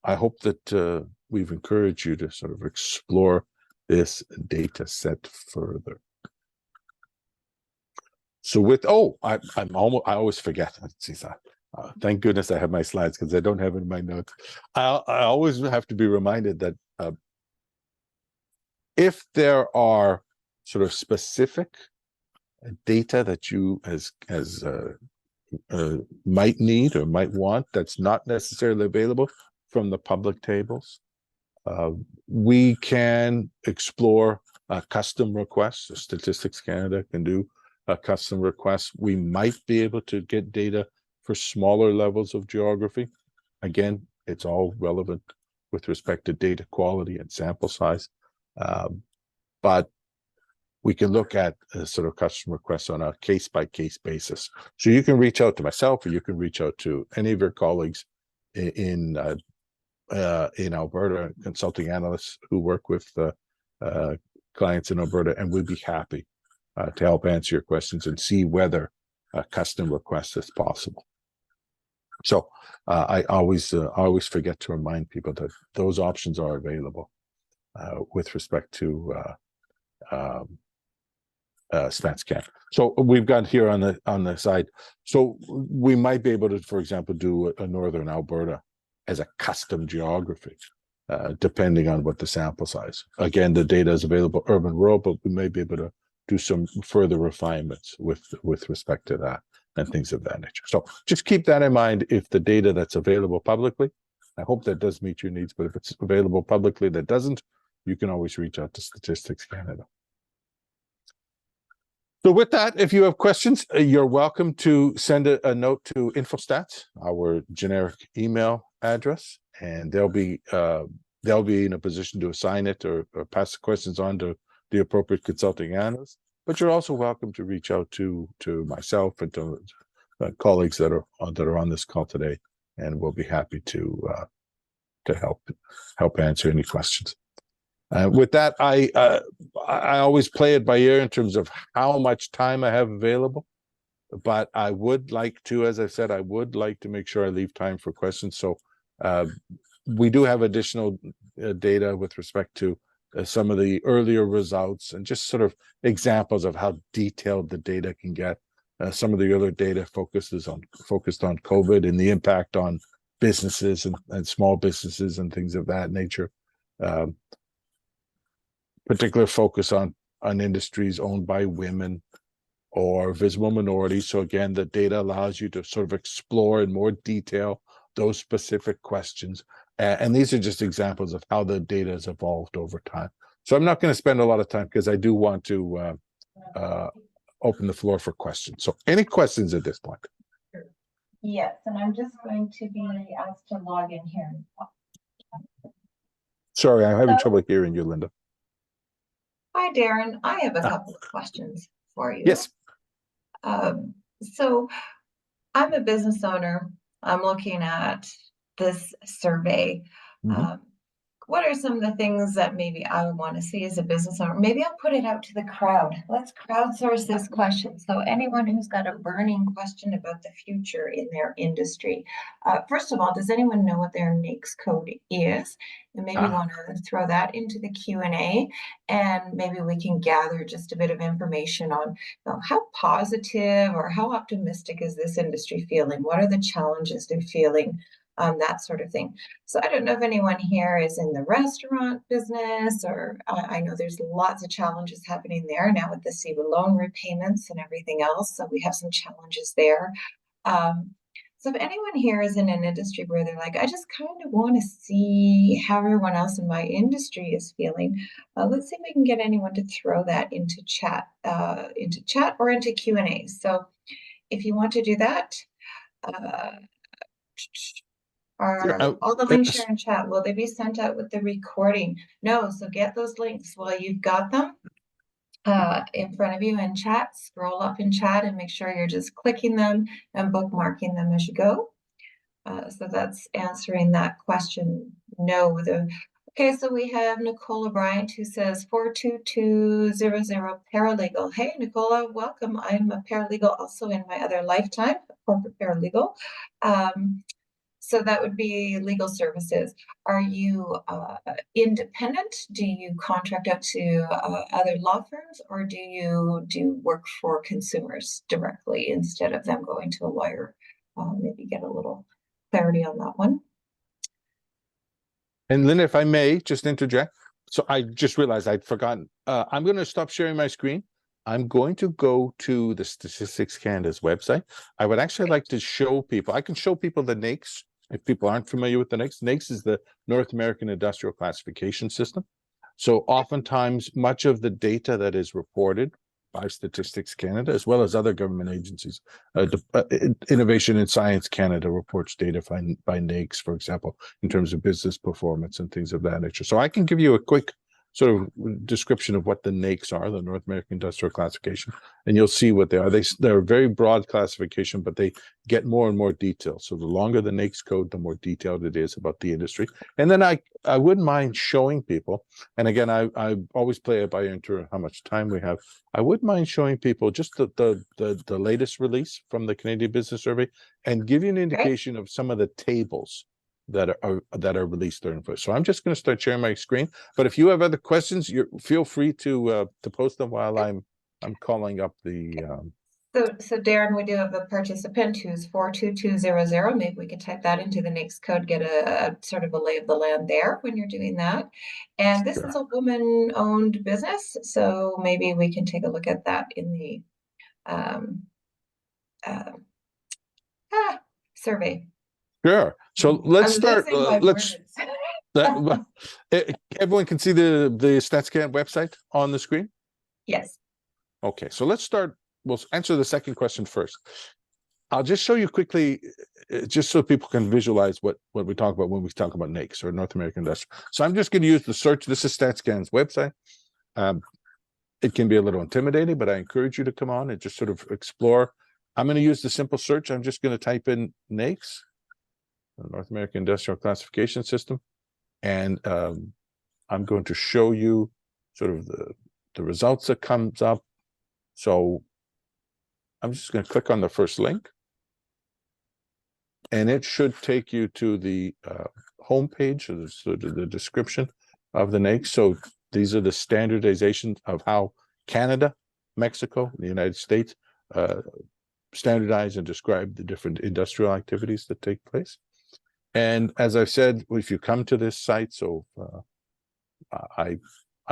I hope that we've encouraged you to sort of explore this data set further. So with, I always forget. Thank goodness I have my slides because I don't have it in my notes. I always have to be reminded that if there are sort of specific data that you might need or might want that's not necessarily available from the public tables, we can explore custom requests. Statistics Canada can do custom requests. We might be able to get data for smaller levels of geography. Again, it's all relevant with respect to data quality and sample size. But we can look at sort of custom requests on a case-by-case basis. So you can reach out to myself, or you can reach out to any of your colleagues in Alberta, consulting analysts who work with clients in Alberta, and we'd be happy to help answer your questions and see whether a custom request is possible. So I always forget to remind people that those options are available with respect to StatsCan. So we've got here on the side. So we might be able to, for example, do a Northern Alberta as a custom geography, depending on what the sample size. Again, the data is available urban, rural, but we may be able to do some further refinements with respect to that and things of that nature. So just keep that in mind if the data that's available publicly. I hope that does meet your needs, but if it's available publicly that doesn't, you can always reach out to Statistics Canada. So with that, if you have questions, you're welcome to send a note to InfoStats, our generic email address, and they'll be in a position to assign it or pass the questions on to the appropriate consulting analyst. But you're also welcome to reach out to myself and to colleagues that are on this call today, and we'll be happy to help answer any questions. With that, I always play it by ear in terms of how much time I have available, but I would like to, as I said, I would like to make sure I leave time for questions. So we do have additional data with respect to some of the earlier results and just sort of examples of how detailed the data can get. Some of the earlier data focused on COVID and the impact on businesses and small businesses and things of that nature. Particular focus on industries owned by women or visible minorities. So again, the data allows you to sort of explore in more detail those specific questions. And these are just examples of how the data has evolved over time. So I'm not going to spend a lot of time because I do want to open the floor for questions. So any questions at this point? Yes, and I'm just going to be asked to log in here. Sorry, I'm having So- trouble hearing you, Linda. Hi, Darren. I have a Ah. couple of questions for you. Yes. So I'm a business owner. I'm looking at this survey. Mhm. What are some of the things that maybe I would want to see as a business owner? Maybe I'll put it out to the crowd. Let's crowdsource this question. So anyone who's got a burning question about the future in their industry, first of all, does anyone know what their NAICS code is? And maybe want to throw that into the Q&A, and maybe we can gather just a bit of information on how positive or how optimistic is this industry feeling? What are the challenges they're feeling? That sort of thing. So I don't know if anyone here is in the restaurant business, or I know there's lots of challenges happening there now with the CEBA loan repayments and everything else. So we have some challenges there. So if anyone here is in an industry where they're like, I just kind of want to see how everyone else in my industry is feeling, let's see if we can get anyone to throw that into chat or into Q&A. So if you want to do that, Sure. are all the links here in chat, will they be sent out with the recording? No, so get those links while you've got them in front of you in chat. Scroll up in chat and make sure you're just clicking them and bookmarking them as you go. So that's answering that question. No. Okay, so we have Nicola Bryant who says 42200 paralegal. Hey, Nicola, welcome. I'm a paralegal also in my other lifetime, a corporate paralegal. So that would be legal services. Are you independent? Do you contract out to other law firms, or do you do work for consumers directly instead of them going to a lawyer? Maybe get a little clarity on that one. And Linda, if I may just interject. So I just realized I'd forgotten. I'm going to stop sharing my screen. I'm going to go to the Statistics Canada's website. I would actually like to show people, I can show people the NAICS if people aren't familiar with the NAICS. NAICS is the North American Industrial Classification System. So oftentimes much of the data that is reported by Statistics Canada, as well as other government agencies, Innovation in Science Canada reports data by NAICS, for example, in terms of business performance and things of that nature. So I can give you a quick sort of description of what the NAICS are, the North American Industrial Classification, and you'll see what they are. They're a very broad classification, but they get more and more detailed. So the longer the NAICS code, the more detailed it is about the industry. And then I wouldn't mind showing people, and again, I always play it by ear to how much time we have. I wouldn't mind showing people just the latest release from the Canadian Business Survey and give you an indication of some of the tables that are released during first. So I'm just going to start sharing my screen. But if you have other questions, feel free to post them while I'm calling up the. So Darren, we do have a participant who's 42200. Maybe we could type that into the NAICS code, get a sort of a lay of the land there when you're doing that. And this is a woman-owned business, so maybe we can take a look at that in the survey. Sure. So let's start. Everyone can see the StatsCan website on the screen? Yes. Okay, so let's start. We'll answer the second question first. I'll just show you quickly, just so people can visualize what we talk about when we talk about NAICS, or North American Industrial. So I'm just going to use the search. This is StatsCan's website. It can be a little intimidating, but I encourage you to come on and just sort of explore. I'm going to use the simple search. I'm just going to type in NAICS, the North American Industrial Classification System, and I'm going to show you sort of the results that comes up. So I'm just going to click on the first link, and it should take you to the homepage, or the description of the NAICS. So these are the standardization of how Canada, Mexico, the United States standardize and describe the different industrial activities that take place. And as I've said, if you come to this site, so I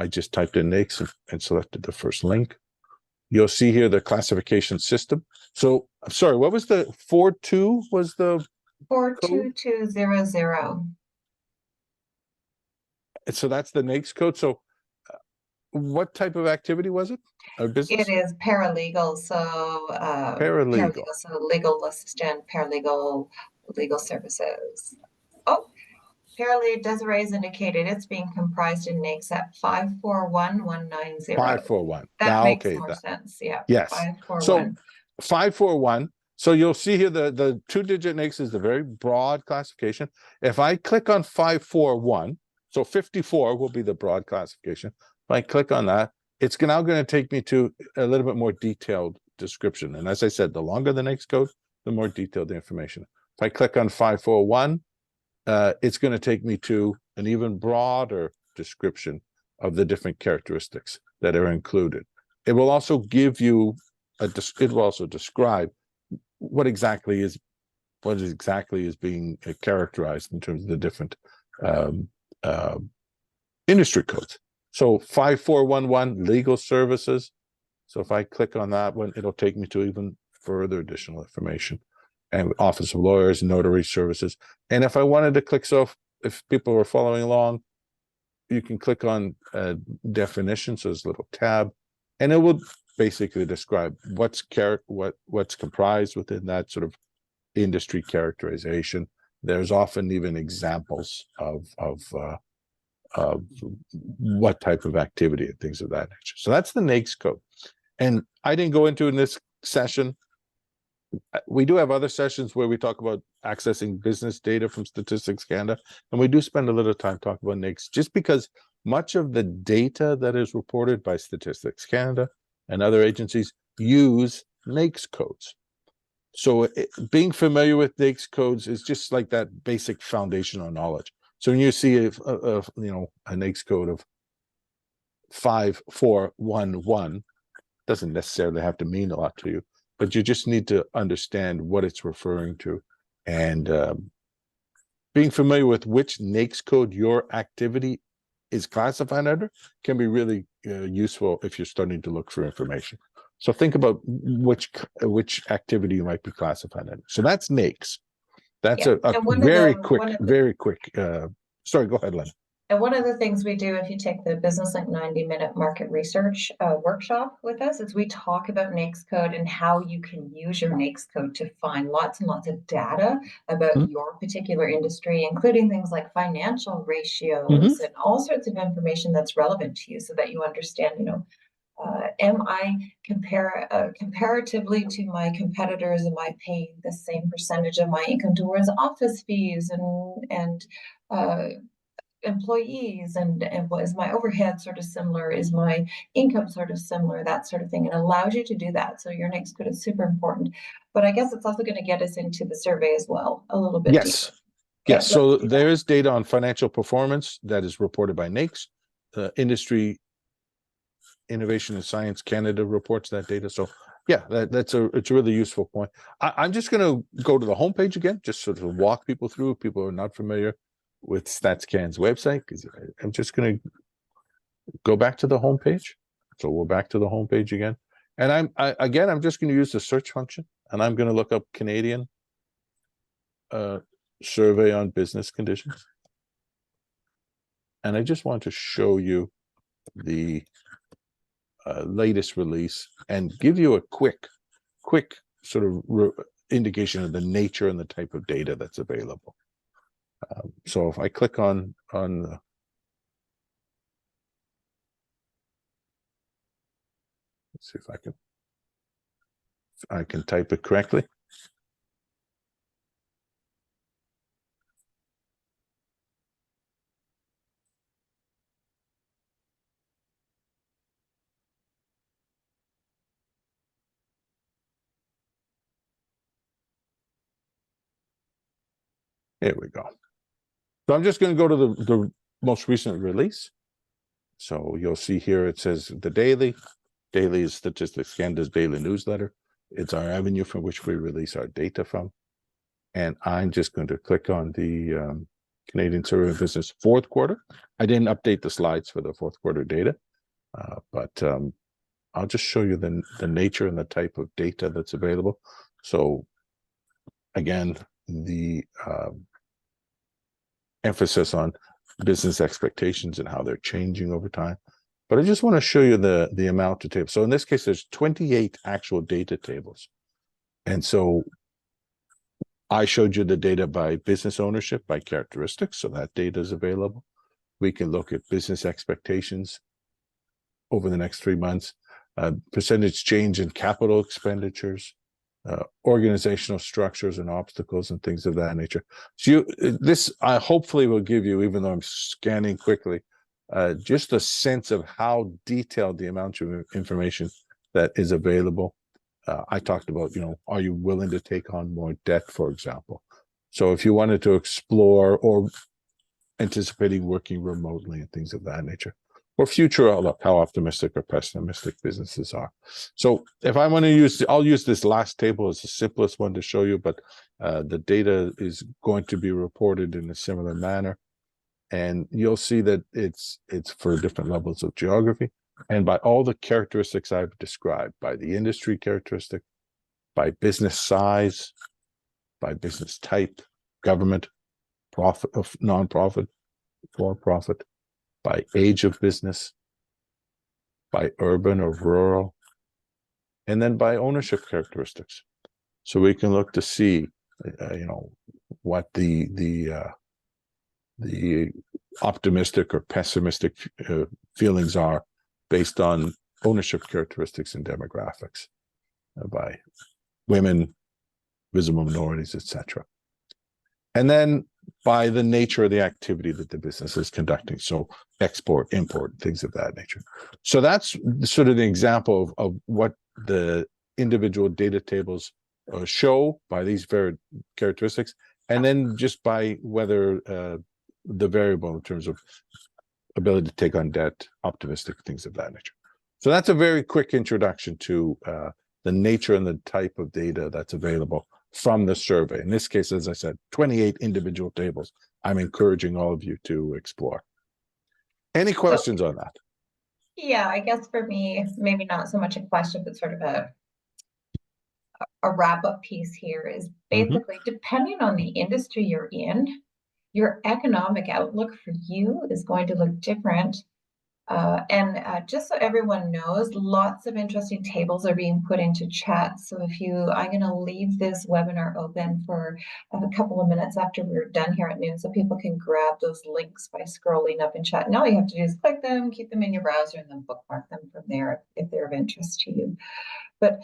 just typed in NAICS and selected the first link. You'll see here the classification system. So I'm sorry, what was the 42 was the 42200. So that's the NAICS code. So what type of activity was it? A business? It is paralegal, so Paralegal. So legal assistant, paralegal, legal services. Oh, Apparently, Desiree has indicated it's being comprised in NAICS at 541190. 541. That makes Okay. more sense. Yeah. Yes. So 541. 541. So you'll see here the 2-digit NAICS is a very broad classification. If I click on 541, so 54 will be the broad classification. If I click on that, it's now going to take me to a little bit more detailed description. And as I said, the longer the NAICS code, the more detailed the information. If I click on 541, it's going to take me to an even broader description of the different characteristics that are included. It will also give you it will also describe what exactly is being characterized in terms of the different industry codes. So 5411 legal services. So if I click on that one, it'll take me to even further additional information, and Office of Lawyers, notary services. And if I wanted to click, so if people were following along, you can click on definitions, so there's a little tab, and it will basically describe what's comprised within that sort of industry characterization. There's often even examples of what type of activity and things of that nature. So that's the NAICS code. And I didn't go into in this session. We do have other sessions where we talk about accessing business data from Statistics Canada, and we do spend a little time talking about NAICS, just because much of the data that is reported by Statistics Canada and other agencies use NAICS codes. So being familiar with NAICS codes is just like that basic foundational knowledge. So when you see a NAICS code of 5411, doesn't necessarily have to mean a lot to you, but you just need to understand what it's referring to. And being familiar with which NAICS code your activity is classified under can be really useful if you're starting to look for information. So think about which activity you might be classified under. So that's NAICS. That's a very quick. Sorry, go ahead, Len. And one of the things we do if you take the Business Link 90-minute market research workshop with us is we talk about NAICS code and how you can use your NAICS code to find lots and lots of data about your particular industry, including things like financial ratios and all sorts of information that's relevant to you, so that you understand, am I comparatively to my competitors, am I paying the same percentage of my income towards office fees and employees, and is my overhead sort of similar, is my income sort of similar, that sort of thing. It allows you to do that. So your NAICS code is super important, but I guess it's also going to get us into the survey as well a little bit deeper. Yes. Yes, so there is data on financial performance that is reported by NAICS. Industry Innovation and Science Canada reports that data. So yeah, it's a really useful point. I'm just going to go to the homepage again, just sort of walk people through. People who are not familiar with StatsCan's website, because I'm just going to go back to the homepage. So we're back to the homepage again, and I'm just going to use the search function, and I'm going to look up Canadian survey on business conditions, and I just want to show you the latest release and give you a quick sort of indication of the nature and the type of data that's available. So if I click on the, let's see if I can type it correctly. Here we go. So I'm just going to go to the most recent release. So you'll see here it says the daily. Daily is Statistics Canada's daily newsletter. It's our avenue from which we release our data from. And I'm just going to click on the Canadian Survey of Business fourth quarter. I didn't update the slides for the fourth quarter data, but I'll just show you the nature and the type of data that's available. So again, the emphasis on business expectations and how they're changing over time. But I just want to show you the amount of tables. So in this case, there's 28 actual data tables. And so I showed you the data by business ownership, by characteristics, so that data is available. We can look at business expectations over the next 3 months, percentage change in capital expenditures, organizational structures and obstacles and things of that nature. So this I hopefully will give you, even though I'm scanning quickly, just a sense of how detailed the amount of information that is available. I talked about, are you willing to take on more debt, for example? So if you wanted to explore or anticipating working remotely and things of that nature, or future outlook, how optimistic or pessimistic businesses are. So if I want to use, I'll use this last table as the simplest one to show you, but the data is going to be reported in a similar manner. And you'll see that it's for different levels of geography and by all the characteristics I've described, by the industry characteristic, by business size, by business type, government, profit, of nonprofit, for-profit, by age of business, by urban or rural, and then by ownership characteristics. So we can look to see, what the optimistic or pessimistic feelings are based on ownership characteristics and demographics by women, visible minorities, etc. And then by the nature of the activity that the business is conducting. So export, import, things of that nature. So that's sort of the example of what the individual data tables show by these varied characteristics, and then just by whether the variable in terms of ability to take on debt, optimistic, things of that nature. So that's a very quick introduction to the nature and the type of data that's available from the survey. In this case, as I said, 28 individual tables. I'm encouraging all of you to explore. Any questions on that? Yeah, I guess for me, maybe not so much a question, but sort of a wrap-up piece here is basically depending on the industry you're in, your economic outlook for you is going to look different. Just so everyone knows, lots of interesting tables are being put into chat. So I'm going to leave this webinar open for a couple of minutes after we're done here at noon so people can grab those links by scrolling up in chat. And all you have to do is click them, keep them in your browser, and then bookmark them from there if they're of interest to you. But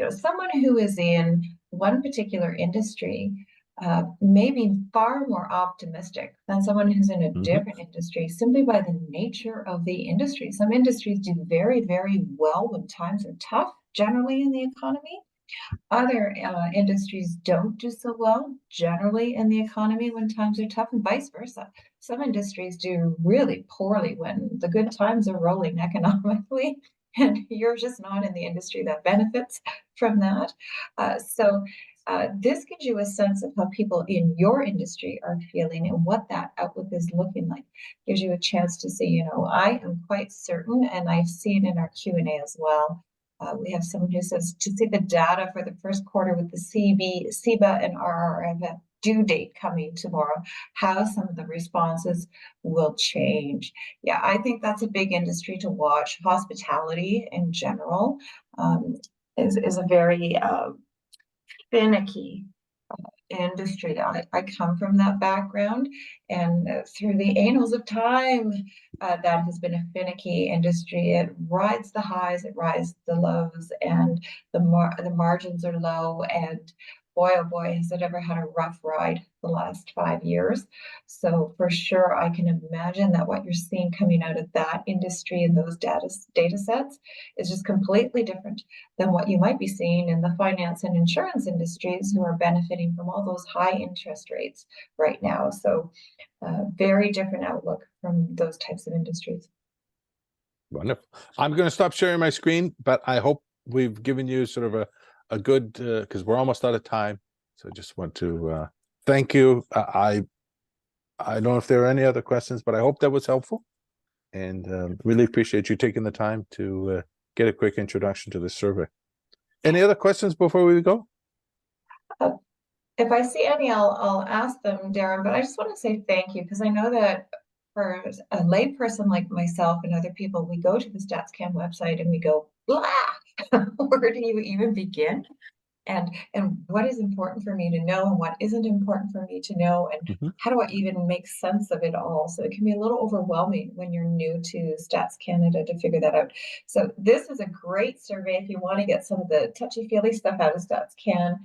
someone who is in one particular industry may be far more optimistic than someone who's in a different industry simply by the nature of the industry. Some industries do very, very well when times are tough, generally in the economy. Other industries don't do so well, generally in the economy when times are tough, and vice versa. Some industries do really poorly when the good times are rolling economically, and you're just not in the industry that benefits from that. This gives you a sense of how people in your industry are feeling and what that outlook is looking like. Gives you a chance to see, I am quite certain, and I've seen in our Q&A as well, we have someone who says to see the data for the first quarter with the CEBA and RRF due date coming tomorrow, how some of the responses will change. Yeah, I think that's a big industry to watch. Hospitality in general is a very finicky industry. I come from that background, and through the annals of time, that has been a finicky industry. It rides the highs, it rides the lows, and the margins are low. And boy, oh boy, has it ever had a rough ride the last 5 years. So for sure, I can imagine that what you're seeing coming out of that industry and those data sets is just completely different than what you might be seeing in the finance and insurance industries who are benefiting from all those high interest rates right now. So very different outlook from those types of industries. Wonderful. I'm going to stop sharing my screen, but I hope we've given you sort of a good, because we're almost out of time. So I just want to thank you. I don't know if there are any other questions, but I hope that was helpful. And really appreciate you taking the time to get a quick introduction to this survey. Any other questions before we go? If I see any, I'll ask them, Darren, but I just want to say thank you, because I know that for a layperson like myself and other people, we go to the StatsCan website and we go, blah, where do you even begin? and what is important for me to know and what isn't important for me to know, and Mhm. how do I even make sense of it all? So it can be a little overwhelming when you're new to Stats Canada to figure that out. So this is a great survey if you want to get some of the touchy-feely stuff out of Stats Can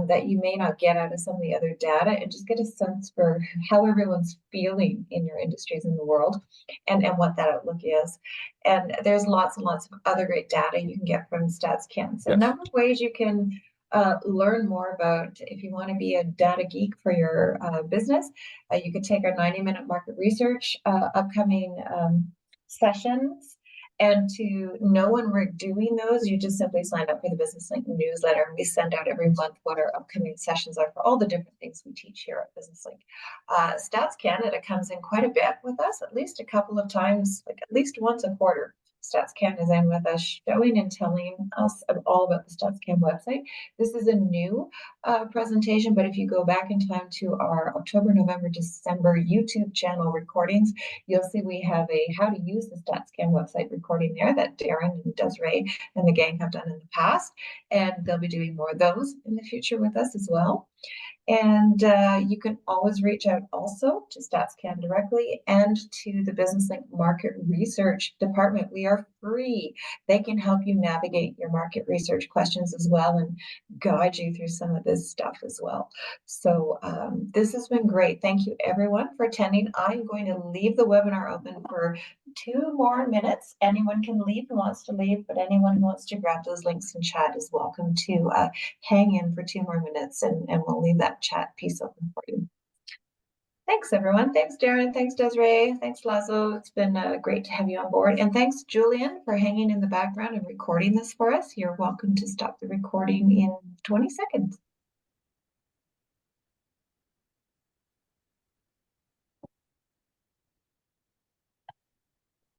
that you may not get out of some of the other data, and just get a sense for how everyone's feeling in your industries in the world, and what that outlook is. And there's lots and lots of other great data you can get from Stats Can. So a Yes. number of ways you can learn more about, if you want to be a data geek for your business, you could take our 90-minute market research upcoming sessions. And to know when we're doing those, you just simply sign up for the Business Link newsletter, and we send out every month what our upcoming sessions are for all the different things we teach here at Business Link. Stats Canada comes in quite a bit with us, at least a couple of times, like at least once a quarter. Stats Can is in with us, showing and telling us all about the Stats Can website. This is a new presentation, but if you go back in time to our October, November, December YouTube channel recordings, you'll see we have a how to use the Stats Can website recording there that Darren and Desiree and the gang have done in the past, and they'll be doing more of those in the future with us as well. And you can always reach out also to StatsCan directly and to the Business Link Market Research Department. We are free. They can help you navigate your market research questions as well and guide you through some of this stuff as well. So this has been great. Thank you everyone for attending. I'm going to leave the webinar open for 2 more minutes. Anyone can leave who wants to leave, but anyone who wants to grab those links in chat is welcome to hang in for 2 more minutes, and we'll leave that chat piece open for you. Thanks, everyone. Thanks, Darren. Thanks, Desiree. Thanks, Lazo. It's been great to have you on board. And thanks, Julian, for hanging in the background and recording this for us. You're welcome to stop the recording in 20 seconds.